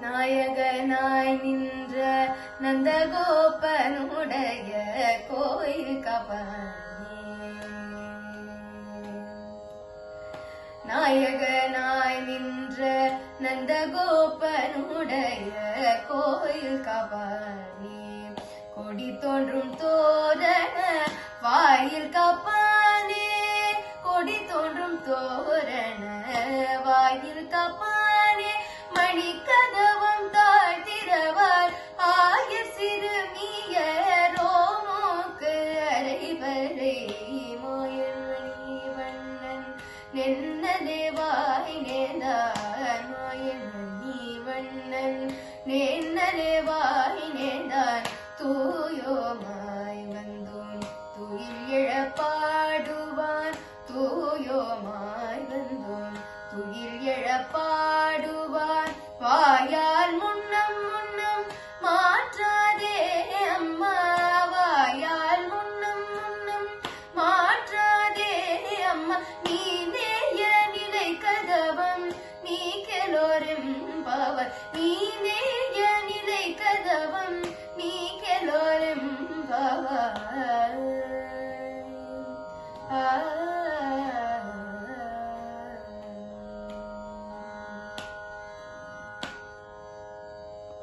நாயகனாய் நின்ற நந்தகோபனுடைய கோயில் கபானே. நாயகனாய் நின்ற நந்தகோபனுடைய கோயில் கபானே. கொடி தோன்றும் தோரண வாயில் கபானே. கொடி தோன்றும் தோரண வாயில் கபானே. மணி கதவம் தாழ்த்திரவார் ஆயர் சிறுமிய ரோமோக்கு அரைவரை மோயமணி வண்ணன் நென்னலேவாய் நேர்ந்தான். மோயமணி வண்ணன் நென்னலேவாய் நேர்ந்தான். தூயோமாய் வந்தோம் துயில் எழப்பாடுவான். தூயோமாய் வந்தோம் துயில் எழப்பாடுவான். வாயால் முன்னம் முன்னம் மாற்றாதே அம்மா. வாயால் முன்னம் முன்னம் மாற்றாதே அம்மா. நீ நேய நிலை கதவம் நீ கெலோரும் பவர். நீ நேய நிலை கதவம் நீ கெலோரும் பவர்.